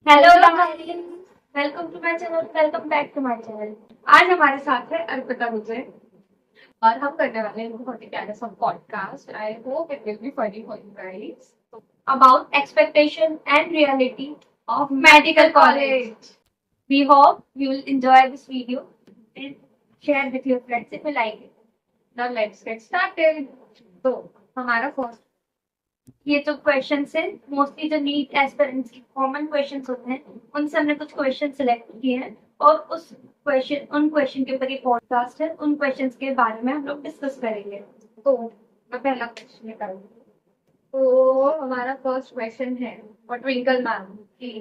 Hello guys, welcome to my channel, welcome back to my channel. आज हमारे साथ है अर्पिता मुझे और हम करने वाले हैं बहुत ही प्यारा सा podcast. I hope it will be funny for you guys about expectation and reality of medical college. We hope you will enjoy this video and share with your friends if you like it. Now let's get started. तो हमारा first, ये जो question है mostly जो NEET aspirants के common question होते हैं उनसे हमने कुछ क्वेश्चन सिलेक्ट किए हैं और उन क्वेश्चन के ऊपर ये पॉडकास्ट है। उन क्वेश्चंस के बारे में हम लोग डिस्कस करेंगे। तो मैं पहला क्वेश्चन निकालूंगी। तो हमारा फर्स्ट क्वेश्चन है फॉर ट्विंकल मैम की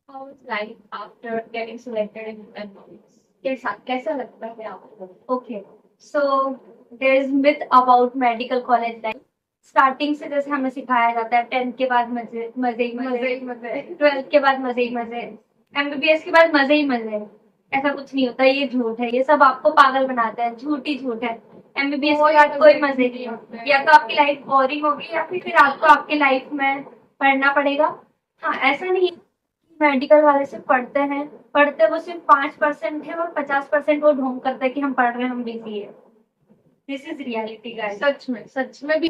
how is life after getting selected in MBBS. कैसा लगता है आपको? Okay, so there is myth about medical college life. Starting से जैसे हमें सिखाया जाता है 10th के बाद मजे मजे ही मजे, 12th के बाद मजे ही मजे, एमबीबीएस के बाद मजे ही मजे। ऐसा कुछ नहीं होता, ये झूठ है, ये सब आपको पागल बनाता है, झूठ ही झूठ है। एमबीबीएस के बाद कोई मजे नहीं होता, या तो आपकी लाइफ बोरिंग होगी या फिर आपको आपके लाइफ में पढ़ना पड़ेगा। हाँ, ऐसा नहीं है मेडिकल वाले से पढ़ते वो सिर्फ 5% है और 50% वो ढोंग करते हैं कि हम पढ़ रहे हैं, हम बिजी है। This is reality guys. सच में भी।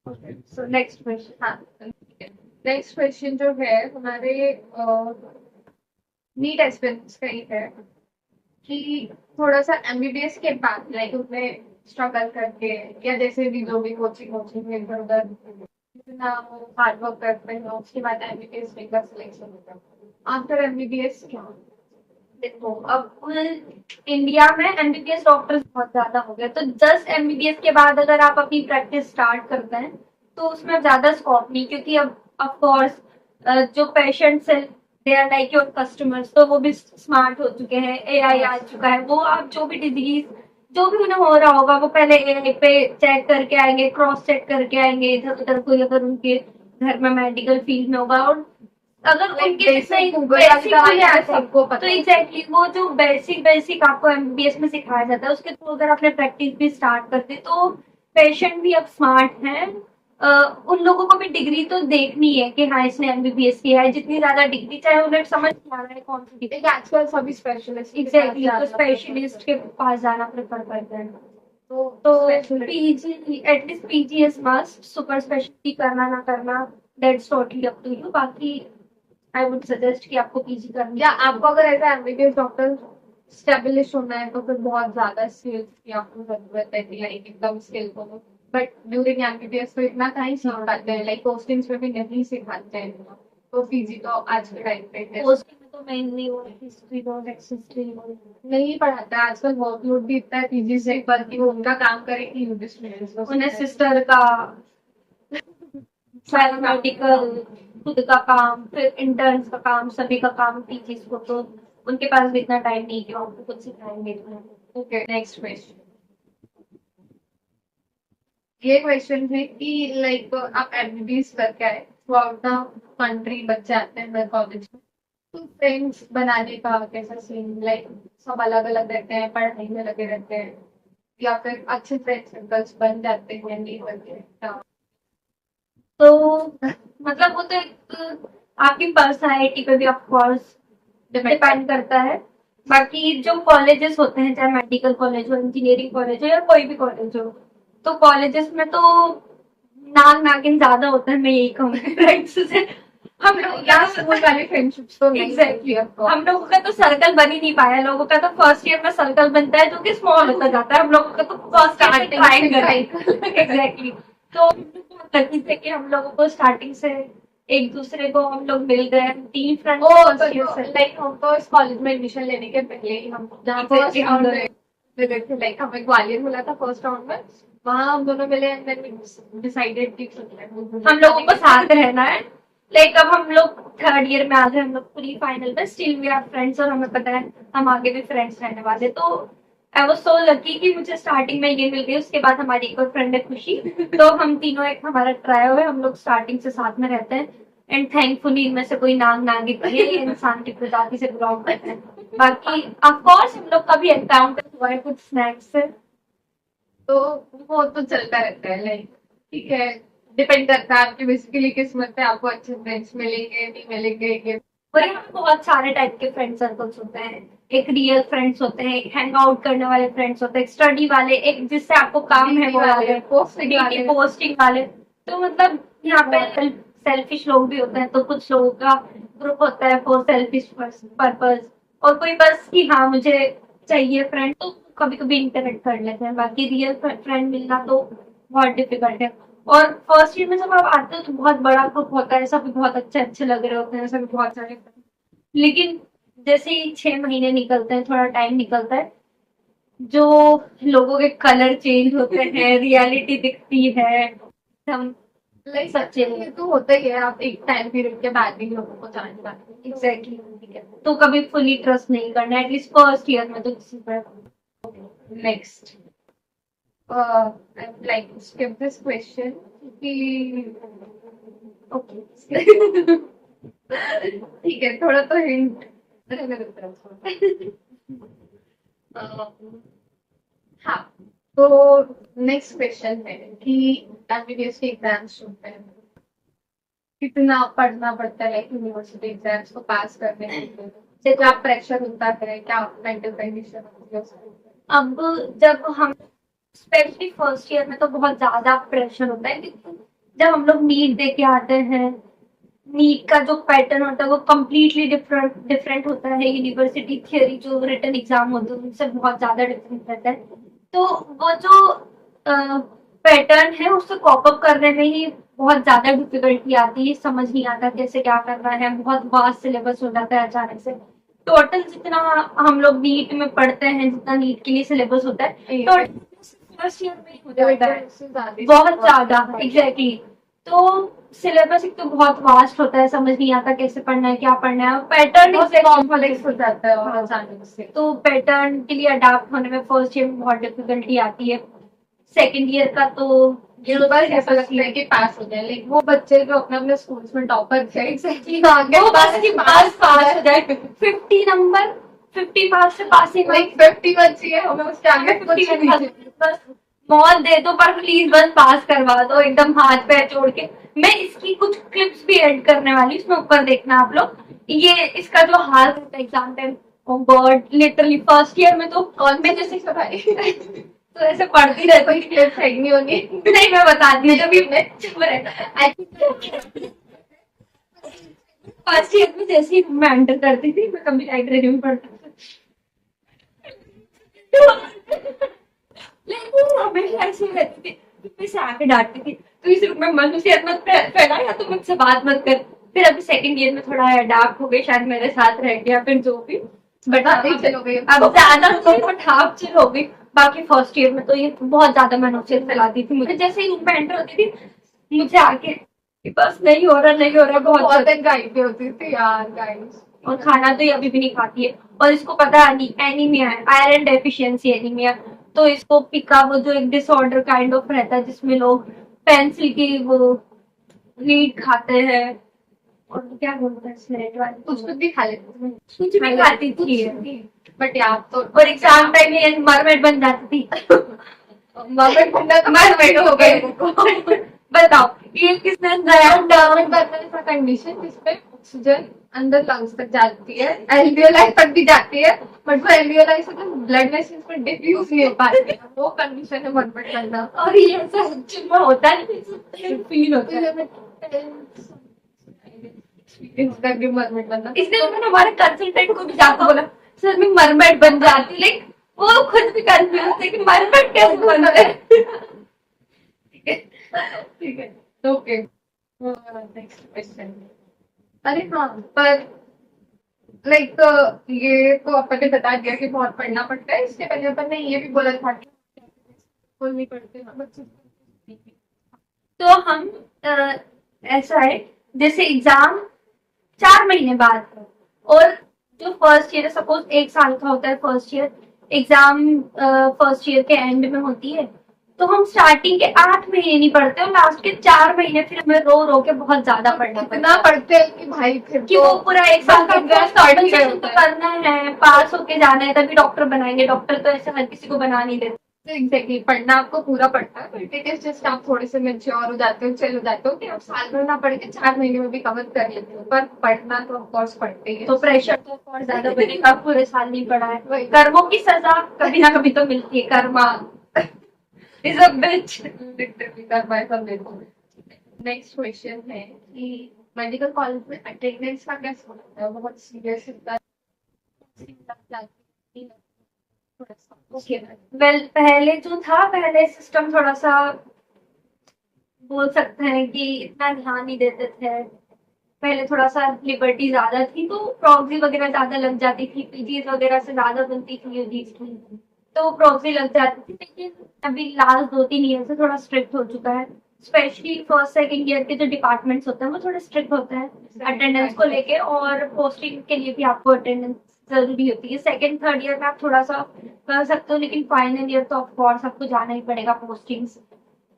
So next question. हाँ, नेक्स्ट क्वेश्चन जो है हमारे नीट एस्पिरेंट्स का ही है कि थोड़ा सा एमबीबीएस के बाद लाइक उसमें स्ट्रगल करके या जैसे भी जो भी कोचिंग इधर उधर इतना हार्ड वर्क करते हैं उसके बाद एमबीबीएस में का सिलेक्शन होता है। आफ्टर एमबीबीएस क्या? देखो, अब इंडिया में एमबीबीएस डॉक्टर्स बहुत ज्यादा हो गए, तो जस्ट एमबीबीएस के बाद अगर आप अपनी प्रैक्टिस स्टार्ट करते हैं तो उसमें ज्यादा स्कोप नहीं, क्योंकि अब ऑफ कोर्स जो पेशेंट्स है they are like your customers, तो वो भी स्मार्ट हो चुके हैं, एआई आ चुका है। वो आप जो भी डिजीज जो भी उन्हें हो रहा होगा वो पहले एआई पे चेक करके आएंगे, क्रॉस चेक करके आएंगे। इधर उधर कोई अगर उनके घर में मेडिकल फील्ड में होगा और अगर उनके बेसिक सबको पता, तो एग्जैक्टली वो जो बेसिक आपको एमबीबीएस में सिखाया जाता है उसके थ्रू अगर आपने प्रैक्टिस भी स्टार्ट करते तो पेशेंट भी अब स्मार्ट हैं। उन लोगों को भी डिग्री तो देखनी है कि हाँ इसने एमबीबीएस किया है, जितनी ज्यादा डिग्री चाहे उन्हें समझ में आ रहा है कौन सी डिग्री। आजकल सभी स्पेशलिस्ट एग्जैक्टली तो स्पेशलिस्ट के पास जाना प्रेफर करते हैं। तो PG, at least PG is must. Super speciality करना ना करना that's totally up to you. बाकी आई वुड सजेस्ट कि आपको पीजी करनी। या आपको अगर एज एमबीबीएस डॉक्टर स्टेब्लिश होना है तो फिर बहुत ज्यादा स्किल्स की आपको जरूरत है, लाइक एकदम स्किल को। बट ड्यूरिंग एमबीबीएस तो इतना कहीं सीख पाते हैं, लाइक पोस्टिंग्स में भी नहीं सिखाते हैं। तो पीजी तो आज के टाइम पे पोस्टिंग में तो मेनली वो हिस्ट्री लो, हिस्ट्री लो नहीं पढ़ाता है। आजकल वर्कलोड भी इतना है पीजी से, बल्कि वो उनका काम करेगी उन्हें सिस्टर का पैरामेडिकल खुद का काम, फिर इंटर्न्स का काम, सभी का काम पीजी को, तो उनके पास भी इतना टाइम नहीं कि आपको खुद सिखाएंगे। Okay, next question. ये क्वेश्चन है कि लाइक आप एमबीबीएस करके आए, थ्रू आउट द कंट्री बच्चे आते हैं कॉलेज में, तो फ्रेंड्स बनाने का कैसा सीन? लाइक सब अलग अलग रहते हैं, पढ़ाई में लगे रहते हैं, या फिर अच्छे फ्रेंड सर्कल्स बन जाते हैं नहीं बनते? तो मतलब वो तो एक आपकी पर्सनालिटी पे भी ऑफ कोर्स डिपेंड करता है। बाकी जो कॉलेजेस होते हैं, चाहे मेडिकल कॉलेज हो, इंजीनियरिंग कॉलेज हो या कोई भी कॉलेज हो, तो कॉलेजेस में तो नागिन ज्यादा होता है, मैं यही कहूँगी फ्रेंड्स से। हम लोग स्कूल वाली फ्रेंडशिप्स तो एग्जैक्टली हम लोगों का तो सर्कल बन ही नहीं पाया। लोगों का तो फर्स्ट ईयर में सर्कल बनता है जो कि स्मॉल होता जाता है, हम लोगों का तो फर्स्ट ट्रायंगल एग्जैक्टली। तो लकी थे कि हम लोगों को स्टार्टिंग से एक दूसरे को हम लोग मिल गए, 3 फ्रेंड्स। लाइक हम तो इस कॉलेज में एडमिशन लेने के पहले ही हम जहाँ पे लाइक हमें ग्वालियर मिला था फर्स्ट राउंड में, वहाँ हम दोनों मिले एंड देन डिसाइडेड कि हम लोगों को साथ रहना है। लाइक अब हम लोग थर्ड ईयर में आ गए, हम लोग प्री फाइनल में, स्टिल वी आर फ्रेंड्स और हमें पता है हम आगे भी फ्रेंड्स रहने वाले। तो आई वाज सो लकी कि मुझे स्टार्टिंग में ये मिल गई। उसके बाद हमारी एक और फ्रेंड है खुशी, तो हम तीनों एक हमारा ट्रायो है, हम लोग स्टार्टिंग से साथ में रहते हैं एंड थैंकफुली इनमें से कोई नागिन ये इंसान की प्रजाति से बिलोंग करते हैं। बाकी ऑफ कोर्स हम लोग का भी एनकाउंटर हुआ है कुछ स्नैक्स से, तो वो तो चलता रहता है। लाइक ठीक है, डिपेंड करता है आपकी बेसिकली किस्मत पे, आपको अच्छे फ्रेंड्स मिलेंगे नहीं मिलेंगे। और यहाँ पे बहुत सारे टाइप के फ्रेंड सर्कल्स होते हैं। एक रियल फ्रेंड्स होते हैं, एक हैंग आउट करने वाले फ्रेंड्स होते हैं, एक स्टडी वाले, एक जिससे आपको काम है वो वाले, पोस्टिंग वाले। पोस्टिंग वाले। तो मतलब यहाँ पे सेल्फिश लोग भी होते हैं, तो कुछ लोगों का ग्रुप होता है फॉर सेल्फिश पर्पस, और कोई बस कि हाँ मुझे चाहिए फ्रेंड, तो कभी कभी इंटरेक्ट कर लेते हैं। बाकी रियल फ्रेंड मिलना तो बहुत डिफिकल्ट है। और फर्स्ट ईयर में जब आप आते हो तो बहुत बड़ा ग्रुप होता है, सभी बहुत अच्छे अच्छे लग रहे होते हैं, सभी बहुत सारे। लेकिन जैसे ही 6 महीने निकलते हैं, थोड़ा टाइम निकलता है, जो लोगों के कलर चेंज होते हैं, रियलिटी दिखती है, हम लाइक सच्चे ये तो होता ही है, आप एक टाइम पीरियड के बाद भी लोगों को जान पाते हैं। एग्जैक्टली। तो कभी फुली ट्रस्ट नहीं करना, एटलीस्ट फर्स्ट ईयर में तो किसी पर। Next like skip this question कि ओके ठीक है, थोड़ा तो हिंट मेरे तरफ हाँ। तो नेक्स्ट क्वेश्चन है कि एमबीबीएस के एग्जाम्स होते हैं, कितना पढ़ना पड़ता है लाइक यूनिवर्सिटी एग्जाम्स को पास करने के लिए, से क्या प्रेशर होता है, क्या मेंटल कंडीशन होती है उसको? अब जब हम स्पेशली फर्स्ट ईयर में तो बहुत ज्यादा प्रेशर होता है, क्योंकि जब हम लोग नीट दे के आते हैं, नीट का जो पैटर्न होता है वो कम्प्लीटली डिफरेंट होता है। यूनिवर्सिटी थियरी जो रिटन एग्जाम होते हैं उनसे बहुत ज्यादा डिफरेंट रहता है। तो वो जो पैटर्न है उससे कॉप अप करने में ही बहुत ज्यादा डिफिकल्टी आती है, समझ नहीं आता कैसे क्या करना है, बहुत वास्ट सिलेबस हो जाता है अचानक से। टोटल जितना हम लोग नीट में पढ़ते हैं, जितना नीट के लिए सिलेबस होता है, टोटल फर्स्ट ईयर में ही हो जाता है, बहुत ज्यादा। एग्जैक्टली। तो सिलेबस एक तो बहुत वास्ट होता है, समझ नहीं आता कैसे पढ़ना है, क्या पढ़ना है, पैटर्न कॉम्प्लेक्स हो जाता है और अचानक से। तो पैटर्न के लिए अडाप्ट होने में फर्स्ट ईयर में बहुत डिफिकल्टी आती है। सेकेंड ईयर का तो बस ऐसा लगता है कि पास हो जाए, लाइक वो बच्चे जो अपने अपने स्कूल्स में टॉपर थे एग्जैक्टली वो बस कि पास हो जाए, 50 नंबर, 50 मार्क्स से पासिंग, लाइक 50 बच्चे हमें उसके आगे कुछ नहीं चाहिए। बस मौत दे दो पर प्लीज बस पास करवा दो, एकदम हाथ पैर जोड़ के। मैं इसकी कुछ क्लिप्स भी ऐड करने वाली हूँ, इसमें ऊपर देखना आप लोग। ये इसका जो हाल होता है एग्जाम टाइम, ओ गॉड, लिटरली फर्स्ट ईयर में तो कौन में जैसे सफाई तो ऐसे पढ़ती रहती कोई क्लिप साइड नहीं होगी। नहीं मैं बताती हूँ, जब भी चुप रहे। फर्स्ट ईयर में जैसे ही मैं एंटर करती थी, मैं कभी लाइब्रेरी में पढ़ती थी, लेकिन वो हमेशा ऐसे रहती थी, मैं से आके डांटती थी, तो इस रूम में मनुष्यत मत फैला, या तो मुझसे बात मत कर। फिर अभी सेकंड ईयर में थोड़ा अडाप्ट हो गई, शायद मेरे साथ रह गया फिर जो भी, बट अब ज्यादा ठाप चिल हो गई। बाकी फर्स्ट ईयर में तो ये बहुत ज्यादा मनुष्यत फैलाती थी मुझे, जैसे ही रूम में एंटर होती थी मुझे आके कि बस नहीं हो रहा बहुत गाइड होती थी यार गाइस। और खाना तो ये अभी भी नहीं खाती है, और इसको पता है एनीमिया है, आयरन डेफिशिएंसी एनीमिया। तो इसको पिका, वो जो एक डिसऑर्डर काइंड ऑफ रहता है जिसमें लोग पेंसिल की वो नीट खाते हैं, और क्या बोलते हैं स्लेट वाली, कुछ भी खा लेती कुछ भी खाती थी, बट यार तो और एग्जाम टाइम में मरमेड बन जाती थी। मरमेड बनना तो मरमेड हो गई। बताओ ये किसने ऐसा कंडीशन जिसपे ऑक्सीजन अंदर लंग्स तक जाती है, एल्वियोलाई तक भी जाती है, बट वो एल्वियोलाई से ब्लड वेसल्स में डिफ्यूज नहीं हो पाती है, वो कंडीशन है मरमेड बनना। और ये ऐसा सच में होता है, फील होता है। मरमेड बनना, इसलिए मैंने हमारे कंसल्टेंट को भी जाकर बोला सर मैं मरमेड बन जाती, लाइक वो खुद भी कंफ्यूज थे कि मरमेड कैसे बनते हैं। ठीक है, ओके नेक्स्ट क्वेश्चन। अरे हाँ, पर लाइक ये तो अपन ने बता दिया कि बहुत पढ़ना पड़ता है, इससे पहले अपन ने ये भी बोला था कि कोई नहीं पढ़ते बच्चे। तो हम ऐसा है जैसे एग्जाम 4 महीने बाद, और जो फर्स्ट ईयर सपोज 1 साल का होता है first year, exam first year के एंड में होती है, तो हम स्टार्टिंग के 8 महीने नहीं पढ़ते और लास्ट के 4 महीने फिर हमें रो रो के बहुत ज्यादा पढ़ना इतना पढ़ते हैं कि भाई फिर कि वो पूरा 1 साल का तो करना है, पास होके जाना है, तभी डॉक्टर बनाएंगे। डॉक्टर तो ऐसे हर किसी को बना नहीं देते। एग्जैक्टली पढ़ना आपको पूरा पड़ता है, बट इट इज जस्ट आप थोड़े से मेच्योर हो जाते हो, चल हो जाते हो कि आप साल भर ना पढ़ के 4 महीने में भी कवर कर लेते हो, पर पढ़ना तो ऑफकोर्स पढ़ते ही है। तो प्रेशर तो और ज्यादा बनेगा, पूरे साल नहीं पढ़ा है। वही। कर्मों की सजा कभी ना कभी तो मिलती है, karma is a bitch. Literally कर पाए सब देखो। नेक्स्ट क्वेश्चन है कि मेडिकल कॉलेज में अटेंडेंस का क्या होता है? बहुत सीरियस होता है। ओके वेल, पहले जो था, पहले सिस्टम थोड़ा सा बोल सकते हैं कि इतना ध्यान नहीं देते थे। पहले थोड़ा सा लिबर्टी ज्यादा थी, तो प्रॉक्सी वगैरह ज्यादा लग जाती थी, पीजीज वगैरह से ज्यादा बनती थी यूजीज की, तो प्रॉक्सी लग जाती थी। लेकिन अभी लास्ट 2-3 ईयर से थोड़ा स्ट्रिक्ट हो चुका है। स्पेशली फर्स्ट सेकंड ईयर के जो डिपार्टमेंट्स होते हैं वो थोड़े स्ट्रिक्ट होते हैं अटेंडेंस को लेके, और पोस्टिंग के लिए भी आपको अटेंडेंस जरूरी होती है। सेकंड थर्ड ईयर में आप थोड़ा सा कर सकते हो, लेकिन फाइनल ईयर तो ऑफकोर्स आपको जाना ही पड़ेगा पोस्टिंग्स।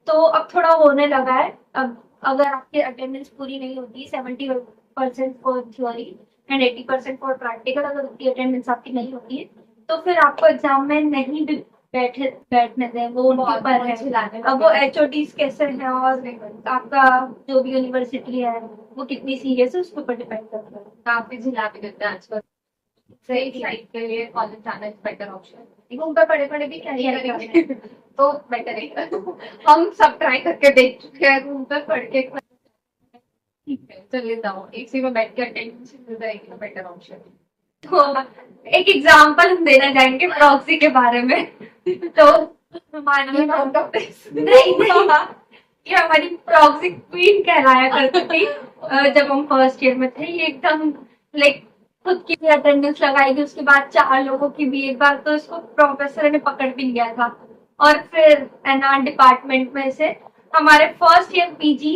तो अब थोड़ा होने लगा है। अब अगर आपकी अटेंडेंस पूरी नहीं होती, 70% for theory and 80% for practical, अगर उसकी अटेंडेंस आपकी नहीं होती है तो फिर आपको एग्जाम में नहीं भी बैठने दें, वो उनके ऊपर है। अब वो HODs कैसे हैं और आपका जो भी यूनिवर्सिटी है वो कितनी सीरियस है उसके ऊपर डिपेंड करता है। काफी झिला भी देते हैं आजकल। सही साइड के लिए कॉलेज जाना इज बेटर ऑप्शन। घूम पर पड़े पड़े भी क्या ही करेंगे तो बेटर है। हम सब ट्राई करके देख चुके हैं, घूम पर पढ़ के ठीक है चलिए जाओ इसी में बैठ के अटेंडेंस मिल जाएगी तो बेटर ऑप्शन। तो एक एग्जाम्पल हम देना चाहेंगे प्रॉक्सी के बारे में। तो मानिए नहीं ये हमारी प्रॉक्सी क्वीन कहलाया करती थी जब हम फर्स्ट ईयर में थे। ये एकदम लाइक खुद की भी अटेंडेंस लगाई थी, उसके बाद 4 लोगों की भी। एक बार तो इसको प्रोफेसर ने पकड़ भी लिया था। और फिर एनआर डिपार्टमेंट में से हमारे फर्स्ट ईयर पीजी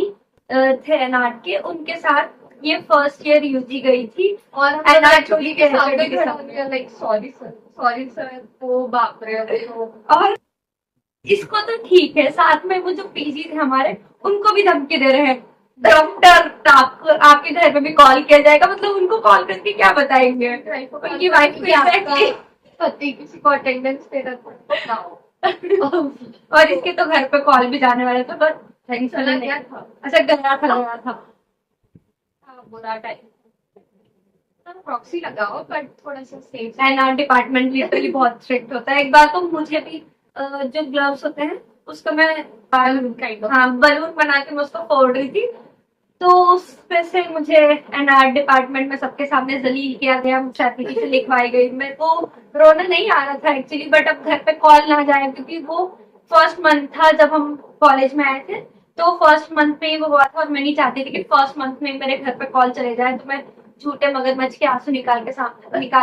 थे एनआर के, उनके साथ ये फर्स्ट ईयर यूजी गई थी और एनआर छोटी के सामने खड़ा हो गया लाइक सॉरी सर वो बाप रे वो। और इसको तो ठीक है, साथ में वो जो पीजी थे हमारे उनको भी धमकी दे रहे हैं, डॉक्टर आपके घर पे भी कॉल किया जाएगा। मतलब उनको कॉल करके क्या बताएंगे, उनकी वाइफ को पति किसी को अटेंडेंस दे रहा और इसके तो घर पे कॉल भी जाने वाले थे, बट चला गया था। अच्छा गया था। बुरा टाइम प्रॉक्सी लगाओ पर थोड़ा सा सेफ। एनआर डिपार्टमेंट लिटरली बहुत स्ट्रिक्ट होता है। एक बार तो मुझे भी जो ग्लव्स होते हैं उसको मैं बलून बना के मैं उसको फोड़ रही थी, तो उसपे से मुझे एनआर डिपार्टमेंट में सबके सामने जलील किया गया, मुझे एप्लीकेशन लिखवाई गई। मेरे को रोना नहीं आ रहा था एक्चुअली, बट अब घर पे कॉल ना जाए, क्योंकि वो फर्स्ट मंथ था जब हम कॉलेज में आए थे, तो फर्स्ट मंथ में ही वो हुआ था और मैं नहीं चाहती थी कि फर्स्ट मंथ में मेरे घर पे कॉल चले जाए। तो मैं झूठे मगरमच्छ के आंसू निकाल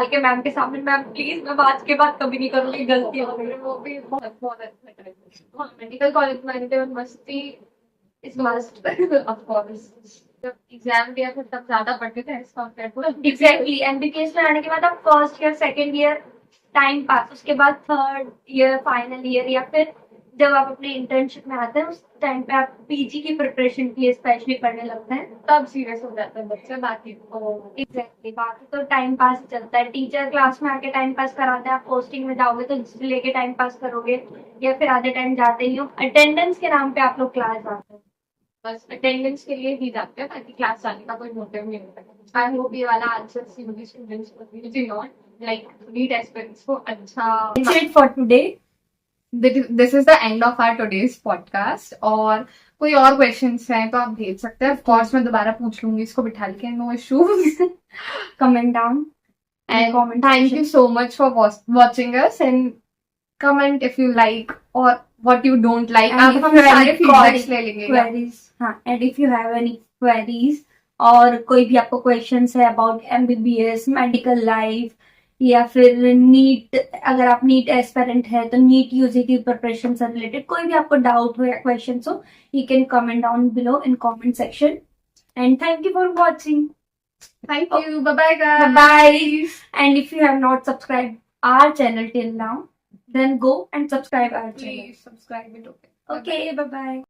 के मैम के सामने, मैम प्लीज मैं आज के बाद कभी नहीं करूंगी, गलती हो गई। वो भी बहुत अच्छा मेडिकल कॉलेज में मस्ती इज मस्ट ऑफ कोर्स। जब एग्जाम दिया था तब ज्यादा पढ़ते थे as compare to exactly. MBBS में आने के बाद आप first year second year time pass, उसके बाद थर्ड ईयर फाइनल ईयर, या फिर जब आप अपने इंटर्नशिप में आते हैं उस टाइम पे आप पीजी की प्रिपरेशन के लिए स्पेशली पढ़ने लगते हैं, तब सीरियस हो जाते हैं बच्चे। बाकी तो एग्जैक्टली बाकी तो टाइम पास ही चलता है। टीचर क्लास में आके टाइम पास कराते हैं, आप पोस्टिंग में जाओगे तो जिससे लेके टाइम पास करोगे, या फिर आधे टाइम जाते ही हो। अटेंडेंस के नाम पे आप लोग क्लास जाते हैं, बस अटेंडेंस के लिए ही जाते हैं, ताकि क्लास जाने का कोई मोटिव नहीं होता। आई होप ये वाला आंसर सीबीएसई स्टूडेंट्स को भी नॉट लाइक नीट एस्पिरेंट्स को अच्छा। That's it for today. This is the end of our today's podcast. और कोई और क्वेश्चंस हैं तो आप भेज सकते हैं। ऑफ कोर्स मैं दोबारा पूछ लूंगी इसको बिठा के, no issues. Comment down And comment thank section. you so much for watching us, and comment if you like or what you don't like. And अब if हम you have सारे any feedbacks ले लेंगे। queries, हाँ, and if you have any queries और कोई भी आपको questions है about MBBS, medical life, या फिर नीट, अगर आप नीट एस्पिरेंट है तो नीट यूजी की प्रिपरेशन से रिलेटेड कोई भी आपको डाउट हो या क्वेश्चन हो, you can comment down below in comment section. And thank you for watching. Thank you. Bye bye guys. Bye. And if you have not subscribed our channel till now, then go and subscribe our channel. Please subscribe it. Okay. Okay, bye bye.